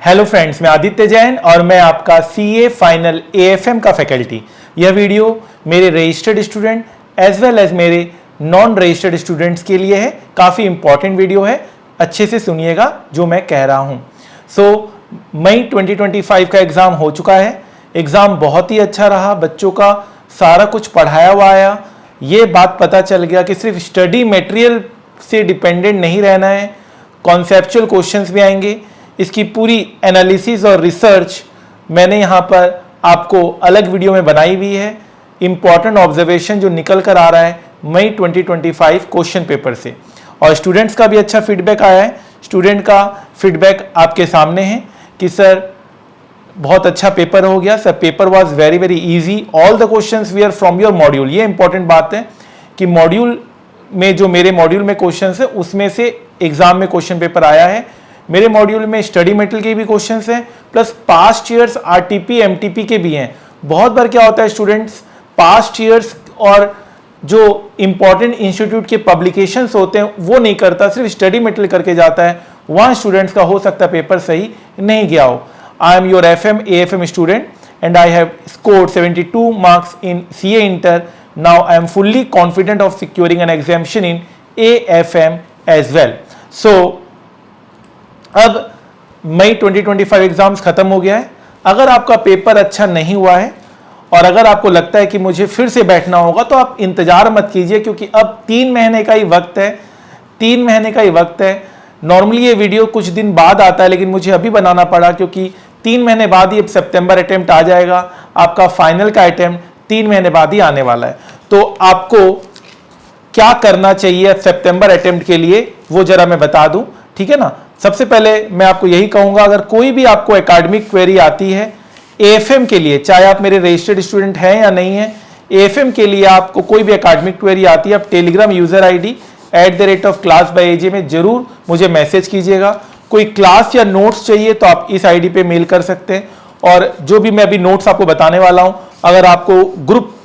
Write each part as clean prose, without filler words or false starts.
Hello friends, मैं आदित्य जैन और मैं आपका सीए फाइनल एएफएम का फैकल्टी। यह वीडियो मेरे registered student as well as मेरे नॉन रजिस्टर्ड स्टूडेंट्स के लिए है। काफ़ी इंपॉर्टेंट वीडियो है, अच्छे से सुनिएगा जो मैं कह रहा हूँ। मई 2025 का एग्ज़ाम हो चुका है। एग्ज़ाम बहुत ही अच्छा रहा, बच्चों का सारा कुछ पढ़ाया हुआ आया। ये बात पता चल गया कि सिर्फ स्टडी मटेरियल से डिपेंडेंट नहीं रहना है, कॉन्सेप्चुअल क्वेश्चंस भी आएंगे। इसकी पूरी एनालिसिस और रिसर्च मैंने यहाँ पर आपको अलग वीडियो में बनाई हुई है। इंपॉर्टेंट ऑब्जर्वेशन जो निकल कर आ रहा है मई 2025 क्वेश्चन पेपर से, और स्टूडेंट्स का भी अच्छा फीडबैक आया है। स्टूडेंट का फीडबैक आपके सामने है कि सर बहुत अच्छा पेपर हो गया, sir paper was very very easy, all the questions we are from your module. ये इंपॉर्टेंट बात है कि मॉड्यूल में जो मेरे मॉड्यूल में क्वेश्चंस है उसमें से एग्जाम में क्वेश्चन पेपर आया है। मेरे मॉड्यूल में स्टडी मटेरियल के भी क्वेश्चंस हैं, plus past years RTP MTP के भी हैं। बहुत बार क्या होता है, स्टूडेंट्स पास्ट ईयर्स और जो इंपॉर्टेंट इंस्टीट्यूट के पब्लिकेशंस होते हैं वो नहीं करता, सिर्फ स्टडी मटेरियल करके जाता है। वहाँ स्टूडेंट्स का हो सकता है पेपर सही नहीं गया हो। I am your FM AFM student and I have scored 72 marks in CA inter. Now I am fully confident of securing an examination in AFM as well. अब मई 2025 एग्जाम्स खत्म हो गया है। अगर आपका पेपर अच्छा नहीं हुआ है और अगर आपको लगता है कि मुझे फिर से बैठना होगा तो आप इंतजार मत कीजिए, क्योंकि अब 3 महीने का ही वक्त है। 3 महीने का ही वक्त है। नॉर्मली ये वीडियो कुछ दिन बाद आता है, लेकिन मुझे अभी बनाना पड़ा क्योंकि 3 महीने बाद ही अब सितंबर अटेम्प्ट आ जाएगा। आपका फाइनल का अटेम्प्ट 3 महीने बाद ही आने वाला है। तो आपको क्या करना चाहिए सितंबर अटेम्प्ट के लिए वो जरा मैं बता दूं, ठीक है ना। सबसे पहले मैं आपको यही कहूंगा, अगर कोई भी आपको एकेडमिक क्वेरी आती है एएफएम के लिए, चाहे आप मेरे रजिस्टर्ड स्टूडेंट हैं या नहीं है, एएफएम के लिए आपको कोई भी एकेडमिक क्वेरी आती है, आप टेलीग्राम यूजर आईडी @class/aj में जरूर मुझे मैसेज कीजिएगा। कोई क्लास या नोट्स चाहिए तो आप इस आईडी पे मेल कर सकते हैं, और जो भी मैं अभी नोट्स आपको बताने वाला हूं, अगर आपको ग्रुप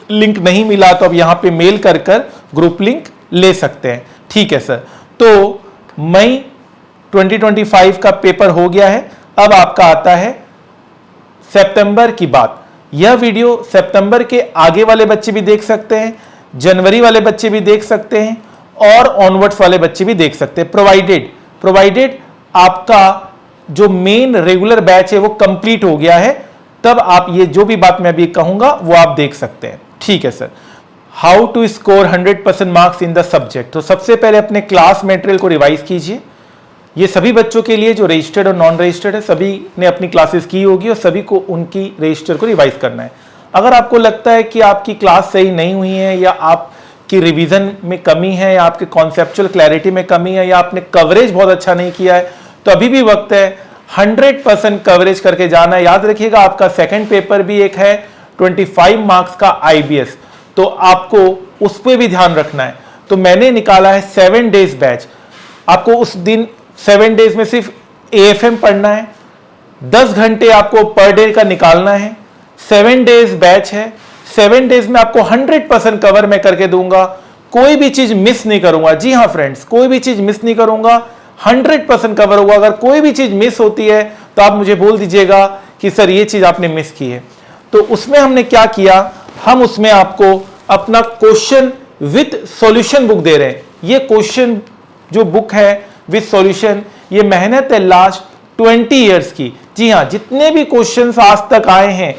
लिंक नहीं मिला तो आप यहां पे मेल कर ग्रुप लिंक ले सकते हैं, ठीक है सर। तो मई 2025 का पेपर हो गया है। अब आपका आता है सितंबर की बात। यह वीडियो सितंबर के आगे वाले बच्चे भी देख सकते हैं, जनवरी वाले बच्चे भी देख सकते हैं, और ऑनवर्ड्स वाले बच्चे भी देख सकते हैं, प्रोवाइडेड आपका जो मेन रेगुलर बैच है वो कंप्लीट हो गया है। तब आप ये जो भी बात मैं अभी कहूंगा वो आप देख सकते हैं, ठीक है sir. How to score 100% marks in the subject. तो सबसे पहले अपने क्लास मटेरियल को रिवाइज कीजिए। ये सभी बच्चों के लिए जो रजिस्टर्ड और नॉन रजिस्टर्ड है, सभी ने अपनी क्लासेस की होगी और सभी को उनकी रजिस्टर को रिवाइज करना है। अगर आपको लगता है कि आपकी क्लास सही नहीं हुई है, या आपकी रिवीजन में कमी है, या आपके कॉन्सेप्चुअल क्लैरिटी में कमी है, या आपने कवरेज बहुत अच्छा नहीं किया है, तो अभी भी वक्त है 100% कवरेज करके जाना है। याद रखिएगा, आपका सेकेंड पेपर भी एक है 25 मार्क्स का IBS, तो आपको उस पर भी ध्यान रखना है। तो मैंने निकाला है 7 डेज बैच। आपको उस दिन 7 डेज में सिर्फ एएफएम पढ़ना है, 10 घंटे आपको पर डे का निकालना है। 7 डेज बैच है, 7 डेज में आपको 100% कवर मैं करके दूंगा, कोई भी चीज मिस नहीं करूंगा। जी हाँ फ्रेंड्स, कोई भी चीज मिस नहीं करूंगा, 100% कवर होगा। अगर कोई भी चीज मिस होती है तो आप मुझे बोल दीजिएगा कि सर ये चीज आपने मिस की है। तो उसमें हमने क्या किया, हम उसमें आपको अपना क्वेश्चन विथ सॉल्यूशन बुक दे रहे हैं। ये क्वेश्चन जो बुक है विथ सॉल्यूशन, ये मेहनत है लास्ट 20 इयर्स की। जी हाँ, जितने भी क्वेश्चंस आज तक आए हैं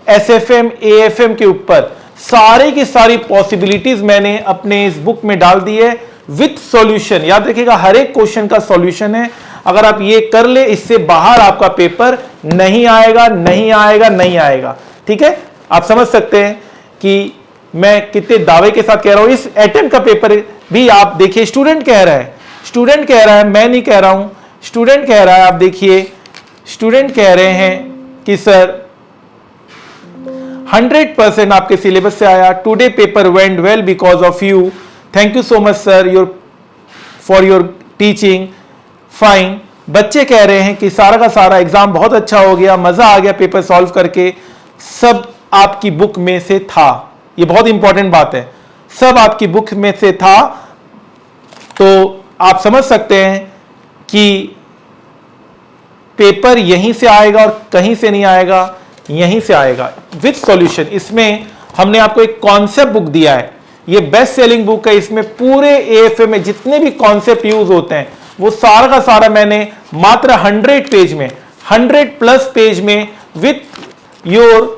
एसएफएम एएफएम के ऊपर, सारी की सारी पॉसिबिलिटीज मैंने अपने इस बुक में डाल दी है विथ सॉल्यूशन। याद रखिएगा, हर एक क्वेश्चन का सॉल्यूशन है। अगर आप ये कर ले, इससे बाहर आपका पेपर नहीं आएगा, नहीं आएगा, नहीं आएगा, ठीक है। आप समझ सकते हैं कि मैं कितने दावे के साथ कह रहा हूं। इस अटेम्प्ट का पेपर भी आप देखिए, स्टूडेंट कह रहा है, स्टूडेंट कह रहा है, मैं नहीं कह रहा हूं, स्टूडेंट कह रहा है। आप देखिए, स्टूडेंट कह रहे हैं कि सर 100% आपके सिलेबस से आया। Today paper went well because of you, thank you so much sir for your teaching, fine. बच्चे कह रहे हैं कि सारा का सारा एग्जाम बहुत अच्छा हो गया, मजा आ गया पेपर सॉल्व करके, सब आपकी बुक में से था। ये बहुत इंपॉर्टेंट बात है, सब आपकी बुक में से था। तो आप समझ सकते हैं कि पेपर यहीं से आएगा और कहीं से नहीं आएगा, यहीं से आएगा विथ सॉल्यूशन। इसमें हमने आपको एक कॉन्सेप्ट बुक दिया है, ये बेस्ट सेलिंग बुक है। इसमें पूरे एएफए में जितने भी कॉन्सेप्ट यूज होते हैं वो सारा का सारा मैंने मात्र 100 पेज में, 100+ पेज में विथ योर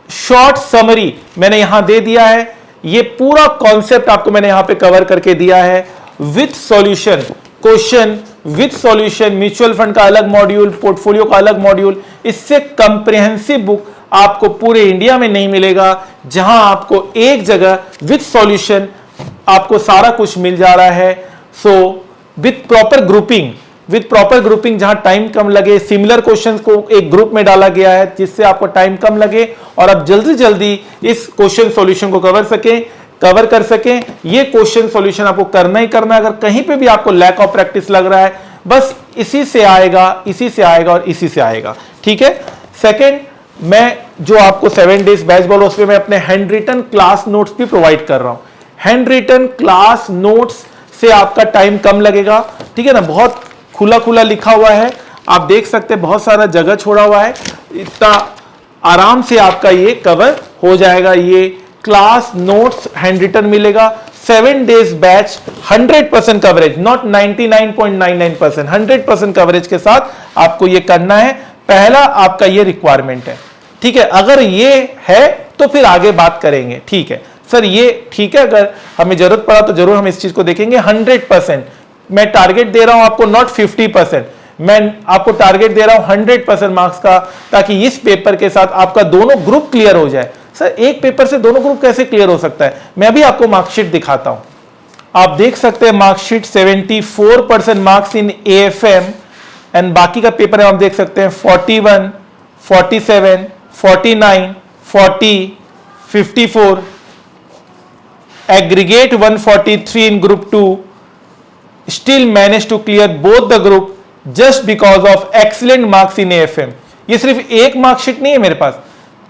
शॉर्ट समरी मैंने यहां दे दिया है। ये पूरा कॉन्सेप्ट आपको मैंने यहां पे कवर करके दिया है with solution, question with solution, mutual fund का अलग मॉड्यूल, पोर्टफोलियो का अलग मॉड्यूल। इससे कंप्रिहेंसिव बुक आपको पूरे इंडिया में नहीं मिलेगा, जहां आपको एक जगह विथ सॉल्यूशन आपको सारा कुछ मिल जा रहा है। सो विथ प्रॉपर ग्रुपिंग, जहां टाइम कम लगे, सिमिलर क्वेश्चंस को एक ग्रुप में डाला गया है जिससे आपको टाइम कम लगे और आप जल्दी जल्दी इस क्वेश्चन सॉल्यूशन को कवर कर सकें। ये क्वेश्चन सॉल्यूशन आपको करना ही करना है। अगर कहीं पे भी आपको लैक ऑफ प्रैक्टिस लग रहा है, बस इसी से आएगा, इसी से आएगा और इसी से आएगा, ठीक है। सेकंड, मैं जो आपको 7 डेज बैच बोल उसमें मैं अपने हैंड रिटन क्लास नोट्स भी प्रोवाइड कर रहा हूं। हैंड रिटन क्लास नोट्स से आपका टाइम कम लगेगा, ठीक है ना। बहुत खुला लिखा हुआ है, आप देख सकते हैं, बहुत सारा जगह छोड़ा हुआ है, इतना आराम से आपका ये कवर हो जाएगा। ये क्लास नोट्स हैंड रिटन मिलेगा। 7 days batch 100% coverage, not 99.99%, 100% coverage के साथ आपको ये करना है। पहला आपका ये रिक्वायरमेंट है, ठीक है। अगर ये है तो फिर आगे बात करेंगे, ठीक है सर, ये ठीक है। अगर हमें जरूरत पड़ा तो जरूर हम इस चीज को देखेंगे। 100% मैं टारगेट दे रहा हूं आपको, नॉट 50%, मैं आपको टारगेट दे रहा हूं 100% मार्क्स का, ताकि इस पेपर के साथ आपका दोनों ग्रुप क्लियर हो जाए। सर एक पेपर से दोनों ग्रुप कैसे क्लियर हो सकता है? मैं भी आपको मार्कशीट दिखाता हूं। आप देख सकते हैं marksheet 74% marks in AFM and बाकी का पेपर है, आप देख सकते हैं 41, 47, 49, 40, 54, aggregate 143 in group 2, still managed to clear both the group just because of excellent marks in AFM। ये सिर्फ एक मार्कशीट नहीं है मेरे पास,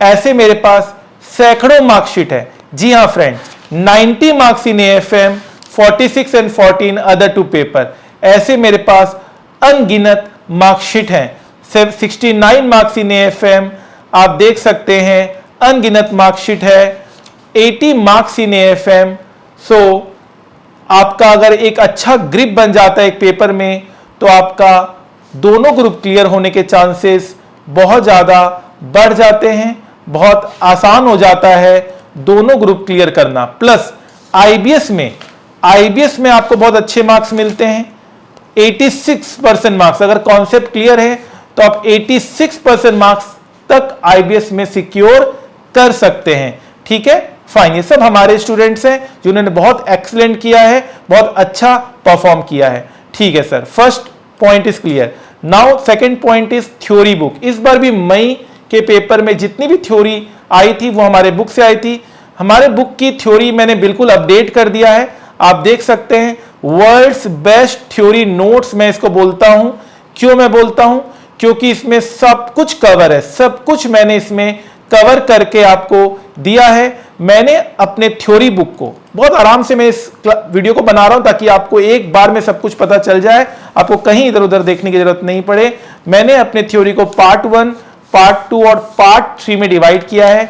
ऐसे मेरे पास सैकड़ों मार्कशीट है। जी हाँ friend, 90 marks in AFM, 46 and 14 other 2 paper, ऐसे मेरे पास अनगिनत मार्कशीट हैं। 69 मार्क्स इन AFM, आप देख सकते हैं अनगिनत मार्कशीट है। 80 मार्क्स इन AFM। सो आपका अगर एक अच्छा ग्रिप बन जाता है एक पेपर में, तो आपका दोनों ग्रुप क्लियर होने के चांसेस बहुत ज्यादा बढ़ जाते हैं, बहुत आसान हो जाता है दोनों ग्रुप क्लियर करना। प्लस आईबीएस में आपको बहुत अच्छे मार्क्स मिलते हैं, 86% मार्क्स। अगर कॉन्सेप्ट क्लियर है तो आप 86% मार्क्स तक आईबीएस में सिक्योर कर सकते हैं, ठीक है फाइन। ये सब हमारे स्टूडेंट्स हैं जिन्होंने बहुत एक्सीलेंट किया है, बहुत अच्छा परफॉर्म किया है, ठीक है sir. First point is clear. Now second point is theory book. इस बार भी मई के पेपर में जितनी भी थ्योरी आई थी वो हमारे बुक से आई थी। हमारे बुक की थ्योरी मैंने बिल्कुल अपडेट कर दिया है, आप देख सकते हैं। वर्ल्ड्स बेस्ट थ्योरी नोट्स मैं इसको बोलता हूं। क्यों मैं बोलता हूं? क्योंकि इसमें सब कुछ कवर है, सब कुछ मैंने इसमें कवर करके आपको दिया है। मैंने अपने थ्योरी बुक को बहुत आराम से, मैं इस वीडियो को बना रहा हूं ताकि आपको एक बार में सब कुछ पता चल जाए, आपको कहीं इधर उधर देखने की जरूरत नहीं पड़े। मैंने अपने थ्योरी को पार्ट 1, पार्ट 2 और पार्ट 3 में डिवाइड किया है।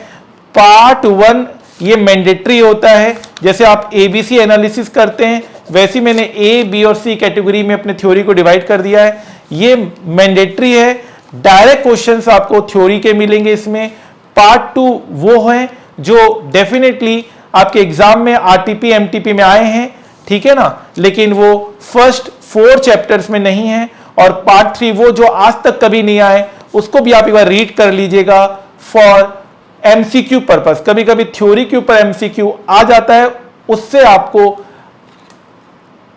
पार्ट 1 ये मैंडेटरी होता है, जैसे आप एबीसी एनालिसिस करते हैं वैसे मैंने ए, बी और सी कैटेगरी में अपने थ्योरी को डिवाइड कर दिया है। ये मैंडेटरी है, डायरेक्ट क्वेश्चंस आपको थ्योरी के मिलेंगे इसमें। पार्ट 2 वो है जो डेफिनेटली आपके एग्जाम में आरटीपी एमटीपी में आए हैं, ठीक है ना, लेकिन वो फर्स्ट 4 चैप्टर्स में नहीं है। और पार्ट 3 वो जो आज तक कभी नहीं आए, उसको भी आप एक बार रीड कर लीजिएगा फॉर एमसीक्यू पर्पस। कभी कभी थ्योरी के ऊपर एमसीक्यू आ जाता है, उससे आपको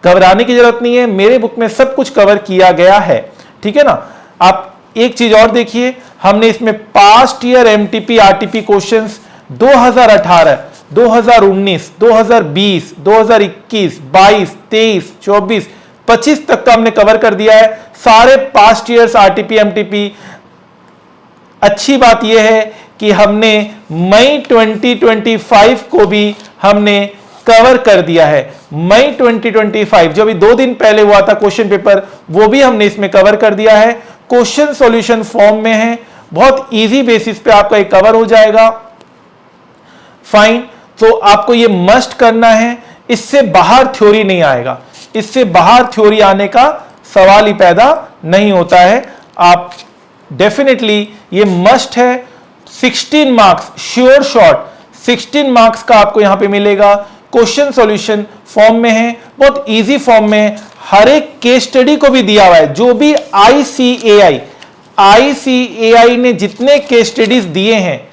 घबराने की जरूरत नहीं है। मेरे बुक में सब कुछ कवर किया गया है, ठीक है ना। आप एक चीज और देखिए, हमने इसमें past year MTP RTP questions 2018, 2019, 2020, 2021, 22, 23, 24, 25 तक का हमने कवर कर दिया है, सारे पास्ट ईयर्स आरटीपी एमटीपी। अच्छी बात यह है कि हमने मई 2025 को भी हमने कवर कर दिया है। मई 2025 जो अभी 2 दिन पहले हुआ था क्वेश्चन पेपर, वो भी हमने इसमें कवर कर दिया है। क्वेश्चन सॉल्यूशन फॉर्म में है, बहुत इजी बेसिस पे आपका ये कवर हो जाएगा। फाइन, तो आपको ये मस्ट करना है, इससे बाहर थ्योरी नहीं आएगा, इससे बाहर थ्योरी आने का सवाल ही पैदा नहीं होता है। आप डेफिनेटली ये मस्ट है। 16 मार्क्स श्योर शॉट, 16 मार्क्स का आपको यहां पे मिलेगा। क्वेश्चन सॉल्यूशन फॉर्म में है, बहुत इजी फॉर्म में, हर एक केस स्टडी को भी दिया हुआ है। जो भी आईसीएआई ने जितने केस स्टडीज दिए हैं,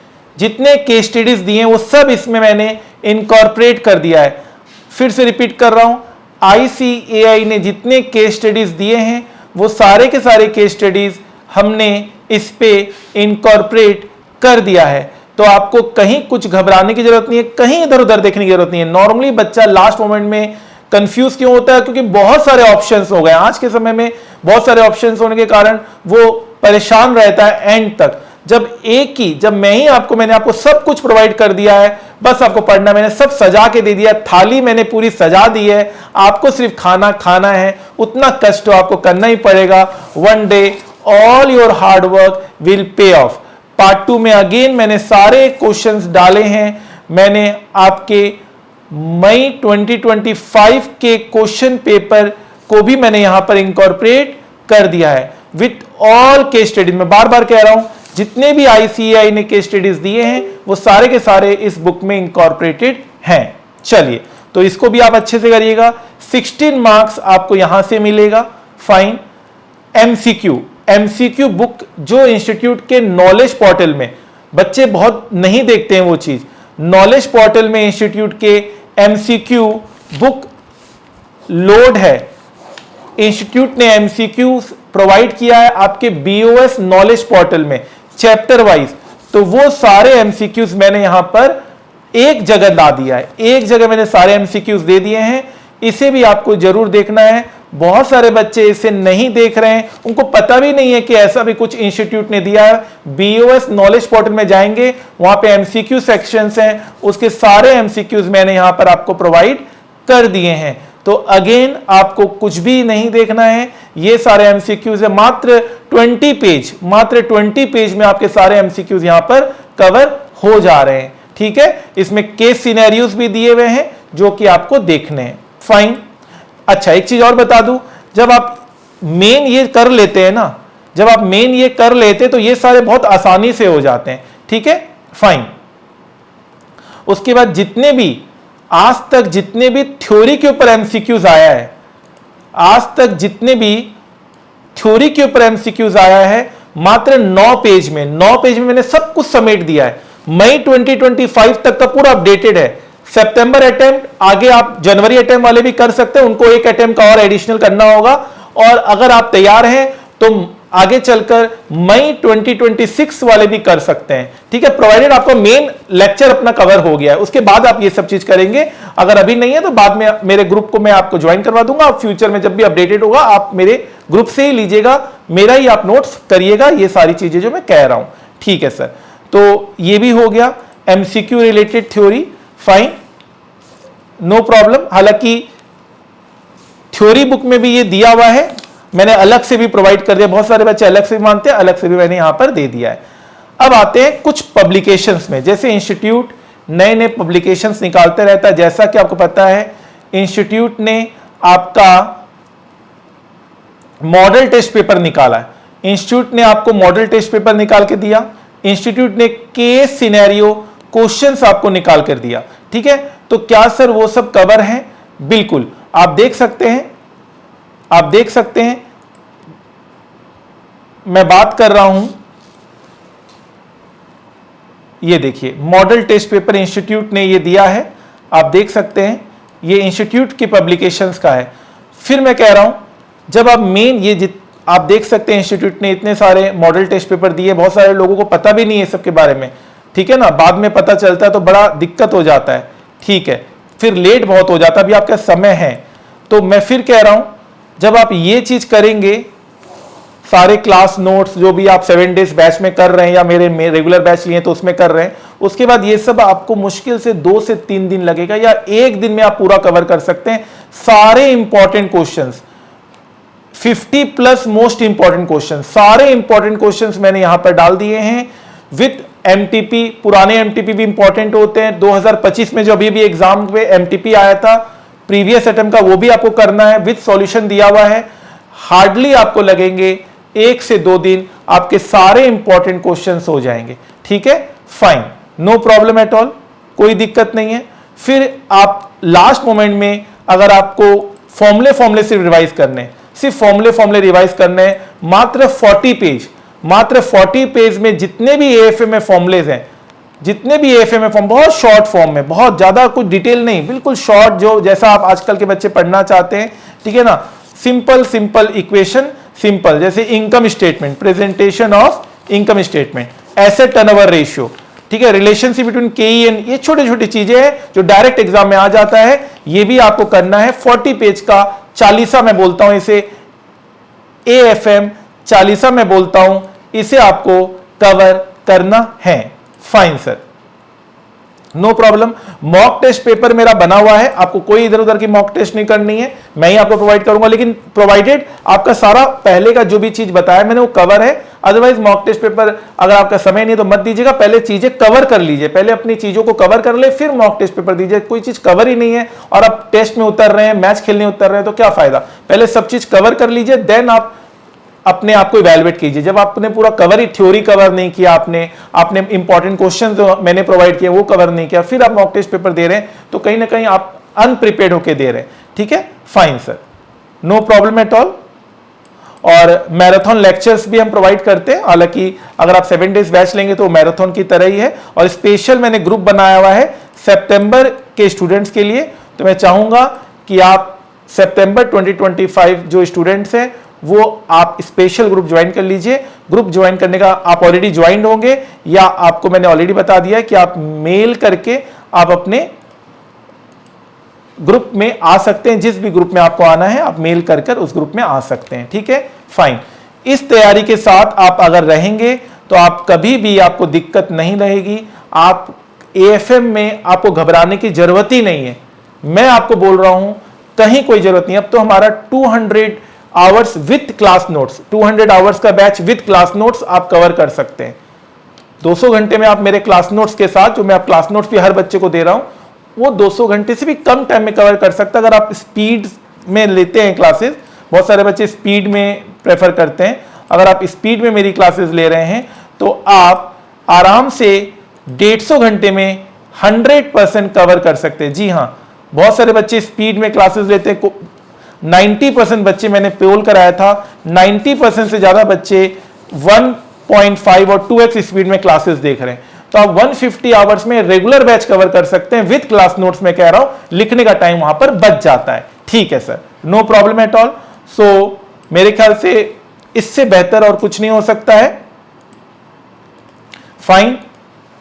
वो सब इसमें मैंने इनकॉर्पोरेट कर दिया है। फिर से रिपीट कर रहा हूं, आईसीएआई ने जितने केस स्टडीज दिए हैं, वो सारे के सारे केस स्टडीज हमने इस पे इनकॉर्पोरेट कर दिया है। तो आपको कहीं कुछ घबराने की जरूरत नहीं है, कहीं इधर उधर देखने की जरूरत नहीं है। नॉर्मली बच्चा लास्ट मोमेंट में कंफ्यूज क्यों होता है? क्योंकि बहुत सारे ऑप्शंस हो गए आज के समय में, बहुत सारे ऑप्शंस होने के कारण वो परेशान रहता है एंड तक। जब मैंने आपको सब कुछ प्रोवाइड कर दिया है, बस आपको पढ़ना, मैंने सब सजा के दे दिया, थाली मैंने पूरी सजा दी है, आपको सिर्फ खाना खाना है। उतना कष्ट तो आपको करना ही पड़ेगा। One day all your hard work will pay of. Part 2 में अगेन मैंने सारे क्वेश्चंस डाले हैं। मैंने आपके मई 2025 के क्वेश्चन पेपर को भी मैंने यहां पर इंकॉर्पोरेट कर दिया है विथ ऑल केस स्टडीज। मैं बार बार कह रहा हूं, जितने भी आईसीएआई ने केस स्टडीज दिए हैं, वो सारे के सारे इस बुक में इंकॉर्पोरेटेड हैं। चलिए, तो इसको भी आप अच्छे से करिएगा। 16 मार्क्स आपको यहां से मिलेगा। फाइन, एमसीक्यू बुक जो इंस्टीट्यूट के नॉलेज पोर्टल में, बच्चे बहुत नहीं देखते हैं वो चीज, नॉलेज पोर्टल में इंस्टीट्यूट के एमसीक्यू बुक लोड है। इंस्टीट्यूट ने एमसीक्यू प्रोवाइड किया है आपके बीओएस नॉलेज पोर्टल में चैप्टर वाइज। तो वो सारे एमसीक्यूज मैंने यहां पर एक जगह ला दिया है, एक जगह मैंने सारे एमसीक्यूज दे दिए हैं। इसे भी आपको जरूर देखना है। बहुत सारे बच्चे इसे नहीं देख रहे हैं, उनको पता भी नहीं है कि ऐसा भी कुछ इंस्टीट्यूट ने दिया है। बीओएस नॉलेज पोर्टल में जाएंगे, वहां पे एमसीक्यू सेक्शंस हैं, उसके सारे एमसीक्यूज मैंने यहां पर आपको प्रोवाइड कर दिए हैं। तो अगेन आपको कुछ भी नहीं देखना है, ये सारे एमसीक्यूज है। मात्र 20 पेज में आपके सारे एमसीक्यूज यहां पर कवर हो जा रहे हैं। ठीक है, इसमें केस सिनेरियोज भी दिए हुए हैं जो कि आपको देखने हैं। फाइन, अच्छा एक चीज और बता दूं, जब आप मेन ये कर लेते हैं ना, तो ये सारे बहुत आसानी से हो जाते हैं। ठीक है, फाइन। उसके बाद आज तक जितने भी थ्योरी के ऊपर एमसीक्यूज आया है, मात्र 9 पेज में मैंने सब कुछ समेट दिया है। मई 2025 तक का पूरा अपडेटेड है। सितंबर अटेम्प्ट, आगे आप जनवरी अटेम्प्ट वाले भी कर सकते हैं, उनको एक अटेम्प्ट का और एडिशनल करना होगा। और अगर आप तैयार हैं तो आगे चलकर मई 2026 वाले भी कर सकते हैं। ठीक है, प्रोवाइडेड आपका मेन लेक्चर अपना कवर हो गया है, उसके बाद आप ये सब चीज करेंगे। अगर अभी नहीं है तो बाद में मेरे ग्रुप को मैं आपको ज्वाइन करवा दूंगा। आप फ्यूचर में जब भी अपडेटेड होगा आप मेरे ग्रुप से ही लीजिएगा, मेरा ही आप नोट्स करिएगा, ये सारी चीजें जो मैं कह रहा हूं। ठीक है सर, तो ये भी हो गया MCQ related theory. Fine, no problem. हालांकि थ्योरी बुक में भी ये दिया हुआ है, मैंने अलग से भी प्रोवाइड कर दिया। बहुत सारे बच्चे अलग से भी मानते हैं, अलग से भी मैंने यहां पर दे दिया है। अब आते हैं कुछ पब्लिकेशंस में। जैसे इंस्टीट्यूट नए नए पब्लिकेशंस निकालते रहता है। जैसा कि आपको पता है, इंस्टीट्यूट ने आपका मॉडल टेस्ट पेपर निकाला है। इंस्टीट्यूट ने आपको मॉडल टेस्ट पेपर निकाल के दिया। इंस्टीट्यूट ने केस सिनेरियो क्वेश्चंस आपको निकाल कर दिया। ठीक है, तो क्या सर वो सब कवर है? बिल्कुल, आप देख सकते हैं मैं बात कर रहा हूं, ये देखिए मॉडल टेस्ट पेपर इंस्टीट्यूट ने ये दिया है, आप देख सकते हैं, ये इंस्टीट्यूट की पब्लिकेशंस का है। फिर मैं कह रहा हूं, जब आप आप देख सकते हैं इंस्टीट्यूट ने इतने सारे मॉडल टेस्ट पेपर दिए, बहुत सारे लोगों को पता भी नहीं है सबके बारे में। ठीक है ना, बाद में पता चलता है तो बड़ा दिक्कत हो जाता है। ठीक है, फिर लेट बहुत हो जाता है, अभी आपका समय है। तो मैं फिर कह रहा हूं, जब आप ये चीज करेंगे, सारे क्लास नोट्स जो भी आप 7 डेज बैच में कर रहे हैं या मेरे रेगुलर बैच लिए तो उसमें कर रहे हैं, उसके बाद ये सब आपको मुश्किल से 2 से 3 दिन लगेगा, या एक दिन में आप पूरा कवर कर सकते हैं सारे important questions. 50+ most important question, सारे इंपॉर्टेंट क्वेश्चंस मैंने यहां पर डाल दिए हैं विद एमटीपी। पुराने एमटीपी भी इंपॉर्टेंट होते हैं। 2025 में जो अभी भी एग्जाम पे एमटीपी आया था प्रीवियस अटेम्प्ट का, वो भी आपको करना है, विद सॉल्यूशन दिया हुआ है। हार्डली आपको लगेंगे 1 से 2 दिन, आपके सारे इंपॉर्टेंट क्वेश्चंस हो जाएंगे। ठीक है, fine, no problem at all, कोई दिक्कत नहीं है। फिर आप लास्ट मोमेंट में अगर आपको फॉर्मूले सिर्फ रिवाइज करने हैं, सिर्फ फॉर्मूले रिवाइज करने हैं, मात्र 40 पेज में जितने भी एएफए में फॉर्मूलेज हैं, जितने भी एएफए में फॉर्म, बहुत शॉर्ट फॉर्म में, बहुत ज्यादा कुछ डिटेल नहीं, बिल्कुल शॉर्ट, जो जैसा आप आजकल के बच्चे पढ़ना चाहते हैं। ठीक है ना, सिंपल इक्वेशन, सिंपल, जैसे income statement, presentation of income statement, asset turnover ratio, ठीक है, रिलेशनशिप बिटवीन केईएन, ये छोटी छोटी चीजें हैं जो डायरेक्ट एग्जाम में आ जाता है। ये भी आपको करना है। 40 पेज का 40 मैं बोलता हूं इसे, एएफएम 40 मैं बोलता हूं, इसे आपको कवर करना है। Fine sir, no problem. Mock test paper मेरा बना हुआ है, आपको कोई इधर उधर की मॉक टेस्ट नहीं करनी है, मैं ही आपको प्रोवाइड करूंगा, लेकिन प्रोवाइडेड आपका सारा पहले का जो भी चीज बताया मैंने वो कवर है। अदरवाइज मॉक टेस्ट पेपर अगर आपका समय नहीं तो मत दीजिएगा, पहले चीजें कवर कर लीजिए, पहले अपनी चीजों को कवर कर ले, फिर मॉक टेस्ट पेपर दीजिए। कोई चीज कवर ही नहीं है और आप टेस्ट में उतर रहे हैं, मैच खेलने उतर रहे हैं, तो क्या फायदा। पहले सब चीज कवर कर लीजिए, देन आप अपने आप को इवैल्यूएट कीजिए। जब आपने पूरा कवर ही, थ्योरी कवर नहीं किया आपने इंपॉर्टेंट क्वेश्चन जो मैंने प्रोवाइड किया वो कवर नहीं किया, फिर आप मॉक टेस्ट पेपर दे रहे हैं, तो कहीं ना कहीं आप अनप्रिपेयर्ड होकर दे रहे हैं। ठीक है, fine sir, no problem at all. और मैराथन लेक्चर्स भी हम प्रोवाइड करते हैं, हालांकि अगर आप 7 डेज बैच लेंगे तो मैराथन की तरह ही है। और स्पेशल मैंने ग्रुप बनाया हुआ है सितंबर के स्टूडेंट्स के लिए, तो मैं चाहूंगा कि आप सितंबर 2025 जो स्टूडेंट्स हैं वो आप स्पेशल ग्रुप ज्वाइन कर लीजिए। ग्रुप ज्वाइन करने का आप ऑलरेडी ज्वाइन होंगे, या आपको मैंने ऑलरेडी बता दिया है कि आप मेल करके आप अपने ग्रुप में आ सकते हैं। जिस भी ग्रुप में आपको आना है आप मेल कर उस ग्रुप में आ सकते हैं। ठीक है, फाइन। इस तैयारी के साथ आप अगर रहेंगे तो आप कभी भी आपको दिक्कत नहीं रहेगी। आप एएफएम में आपको घबराने की जरूरत ही नहीं है, मैं आपको बोल रहा हूं, कहीं कोई जरूरत नहीं। अब तो हमारा 200 hours with class notes, 200 hours का बैच विथ क्लास नोट्स आप कवर कर सकते हैं। 200 घंटे में आप मेरे क्लास नोट्स के साथ, जो मैं आप क्लास नोट्स भी हर बच्चे को दे रहा हूं, वो 200 घंटे से भी कम टाइम में कवर कर सकता है। अगर आप स्पीड में लेते हैं क्लासेस, बहुत सारे बच्चे स्पीड में प्रेफर करते हैं, अगर आप स्पीड में मेरी क्लासेस ले रहे हैं तो आप आराम से 150 घंटे में 100% कवर कर सकते हैं। जी हाँ, बहुत सारे बच्चे स्पीड में क्लासेस लेते हैं। 90% बच्चे, मैंने पोल कराया था, 90% से ज्यादा बच्चे 1.5 और 2x स्पीड में क्लासेस देख रहे हैं। तो आप 150 आवर्स में रेगुलर बैच कवर कर सकते हैं विद क्लास नोट्स में, कह रहा हूं, लिखने का टाइम वहां पर बच जाता है। ठीक है sir, no problem at all. So मेरे ख्याल से इससे बेहतर और कुछ नहीं हो सकता है। फाइन,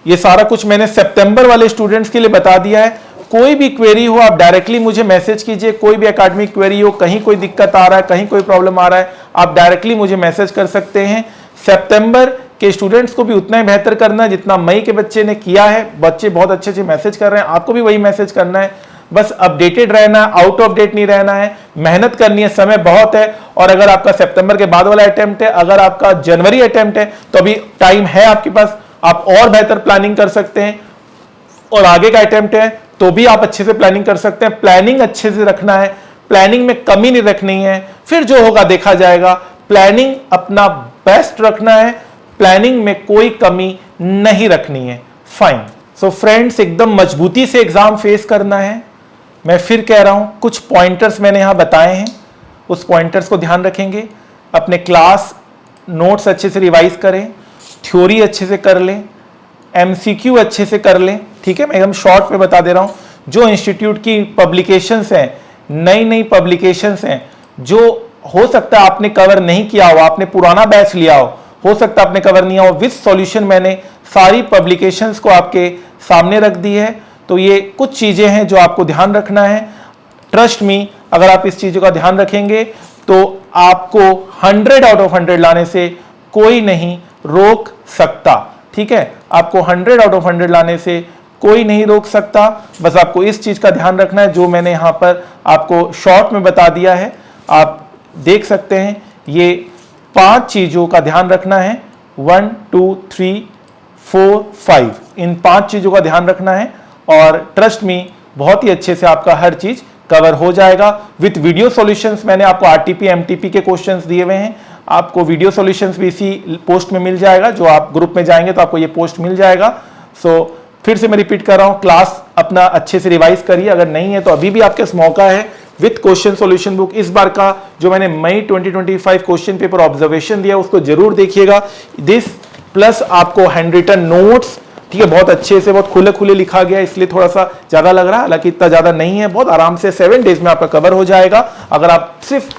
ये सारा कुछ मैंने सितंबर वाले स्टूडेंट्स के लिए बता दिया है। कोई भी क्वेरी हो आप डायरेक्टली मुझे मैसेज कीजिए, कोई भी एकेडमिक क्वेरी हो, कहीं कोई दिक्कत आ रहा है, कहीं कोई प्रॉब्लम आ रहा है, आप डायरेक्टली मुझे मैसेज कर सकते हैं। सितंबर के स्टूडेंट्स को भी उतना ही बेहतर करना है जितना मई के बच्चे ने किया है। बच्चे बहुत अच्छे अच्छे मैसेज कर रहे हैं, आपको भी वही मैसेज करना है। बस अपडेटेड रहना है, आउट ऑफ डेट नहीं रहना है, मेहनत करनी है, समय बहुत है। और अगर आपका सितंबर के बाद वाला अटेम्प्ट है, अगर आपका जनवरी अटेम्प्ट है, तो अभी टाइम है आपके पास, आप और बेहतर प्लानिंग कर सकते हैं। और आगे का अटेम्प्ट है तो भी आप अच्छे से प्लानिंग कर सकते हैं। प्लानिंग अच्छे से रखना है, प्लानिंग में कमी नहीं रखनी है, फिर जो होगा देखा जाएगा। प्लानिंग अपना बेस्ट रखना है, प्लानिंग में कोई कमी नहीं रखनी है। फाइन। सो फ्रेंड्स, एकदम मजबूती से एग्जाम फेस करना है। मैं फिर कह रहा हूं, कुछ पॉइंटर्स मैंने यहां बताए हैं, उस पॉइंटर्स को ध्यान रखेंगे। अपने क्लास नोट्स अच्छे से रिवाइज करें, थ्योरी अच्छे से कर लें, एमसीक्यू अच्छे से कर लें। ठीक है, मैं एकदम शॉर्ट में बता दे रहा हूं। जो इंस्टीट्यूट की पब्लिकेशंस हैं, नई नई पब्लिकेशंस हैं, जो हो सकता है आपने कवर नहीं किया हो, आपने पुराना बैच लिया हो सकता है आपने कवर नहीं किया हो, विद सॉल्यूशन मैंने सारी पब्लिकेशंस को आपके सामने रख दी है। तो ये कुछ चीजें हैं जो आपको ध्यान रखना है। ट्रस्ट मी, अगर आप इस चीजों का ध्यान रखेंगे तो आपको 100 आउट ऑफ 100 लाने से कोई नहीं रोक सकता। ठीक है, आपको 100 आउट ऑफ 100 लाने से कोई नहीं रोक सकता। बस आपको इस चीज का ध्यान रखना है जो मैंने यहां पर आपको शॉर्ट में बता दिया है, आप देख सकते हैं। ये 5 चीजों का ध्यान रखना है, 1 2 3 4 5, इन 5 चीजों का ध्यान रखना है और ट्रस्ट मी बहुत ही अच्छे से आपका हर चीज कवर हो जाएगा। विथ वीडियो सॉल्यूशंस मैंने आपको आरटीपी एमटीपी के क्वेश्चंस दिए हुए हैं, आपको वीडियो सॉल्यूशंस भी इसी पोस्ट में मिल जाएगा। जो आप ग्रुप में जाएंगे तो आपको ये पोस्ट मिल जाएगा। सो फिर से मैं रिपीट कर रहा हूं, क्लास अपना अच्छे से रिवाइज करिए, अगर नहीं है तो अभी भी आपके पास मौका है विथ क्वेश्चन सॉल्यूशन बुक। इस बार का जो मैंने मई 2025 क्वेश्चन पेपर ऑब्जर्वेशन दिया उसको जरूर देखिएगा। दिस प्लस आपको हैंड रिटन नोट्स, ठीक है, बहुत अच्छे से, बहुत खुले खुले लिखा गया, इसलिए थोड़ा सा ज्यादा लग रहा है, हालांकि इतना ज्यादा नहीं है, बहुत आराम से 7 डेज में आपका कवर हो जाएगा अगर आप सिर्फ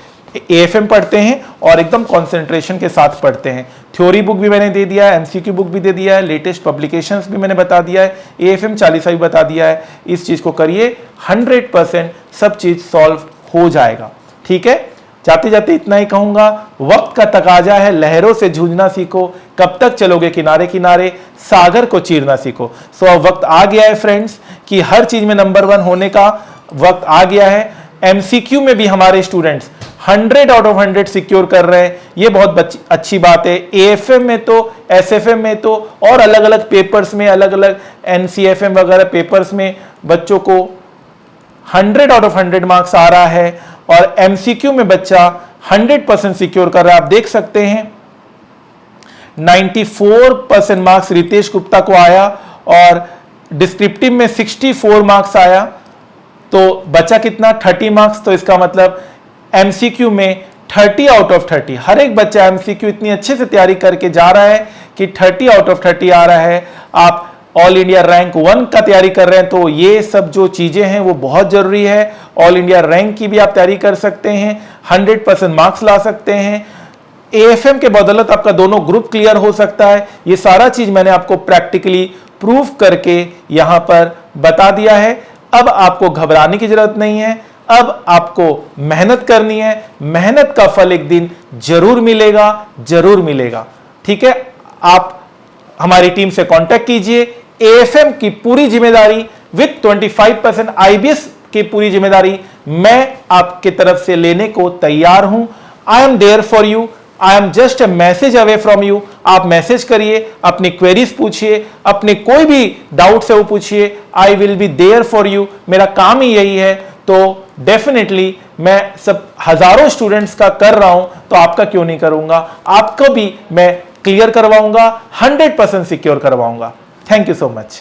एएफएम पढ़ते हैं और एकदम कंसंट्रेशन के साथ पढ़ते हैं। थ्योरी बुक भी मैंने दे दिया है, एमसीक्यू बुक भी दे दिया है, लेटेस्ट पब्लिकेशंस भी मैंने बता दिया है, एएफएम 40 भी बता दिया है। इस चीज को करिए, 100% सब चीज सॉल्व हो जाएगा। ठीक है, जाते जाते इतना ही कहूंगा, वक्त का तकाजा है, लहरों से जूझना सीखो, कब तक चलोगे किनारे किनारे, सागर को चीरना सीखो। सो अब वक्त आ गया है फ्रेंड्स कि हर चीज में नंबर 1 होने का वक्त आ गया है। एमसीक्यू में भी हमारे स्टूडेंट्स 100 आउट ऑफ 100 सिक्योर कर रहे हैं, ये बहुत अच्छी बात है। एएफएम में तो, एसएफएम में तो, और अलग अलग पेपर्स में, अलग अलग एनसीएफएम वगैरह पेपर्स में बच्चों को 100 आउट ऑफ 100 मार्क्स आ रहा है और एमसीक्यू में बच्चा 100% सिक्योर कर रहा है। आप देख सकते हैं 94% मार्क्स रितेश गुप्ता को आया और डिस्क्रिप्टिव में 64 मार्क्स आया, तो बचा कितना, 30 मार्क्स। तो इसका मतलब एमसीक्यू में 30 आउट ऑफ 30, हर एक बच्चा एमसीक्यू इतनी अच्छे से तैयारी करके जा रहा है कि 30 आउट ऑफ 30 आ रहा है। आप ऑल इंडिया रैंक 1 का तैयारी कर रहे हैं तो ये सब जो चीजें हैं वो बहुत जरूरी है। ऑल इंडिया रैंक की भी आप तैयारी कर सकते हैं, 100% मार्क्स ला सकते हैं। एएफएम के बदौलत आपका दोनों ग्रुप क्लियर हो सकता है। ये सारा चीज मैंने आपको प्रैक्टिकली प्रूव करके यहां पर बता दिया है। अब आपको घबराने की जरूरत नहीं है, अब आपको मेहनत करनी है, मेहनत का फल एक दिन जरूर मिलेगा, जरूर मिलेगा। ठीक है, आप हमारी टीम से कांटेक्ट कीजिए। एएफएम की पूरी जिम्मेदारी विथ 25% आईबीएस की पूरी जिम्मेदारी मैं आपके तरफ से लेने को तैयार हूं। I am there for you, I am just a message away from you. आप मैसेज करिए, अपनी क्वेरीज पूछिए, अपने कोई भी डाउट से वो पूछिए, I will be there for you. मेरा काम ही यही है, तो डेफिनेटली मैं सब हजारों स्टूडेंट्स का कर रहा हूं तो आपका क्यों नहीं करूंगा, आपको भी मैं क्लियर करवाऊंगा, 100% सिक्योर करवाऊंगा। Thank you so much.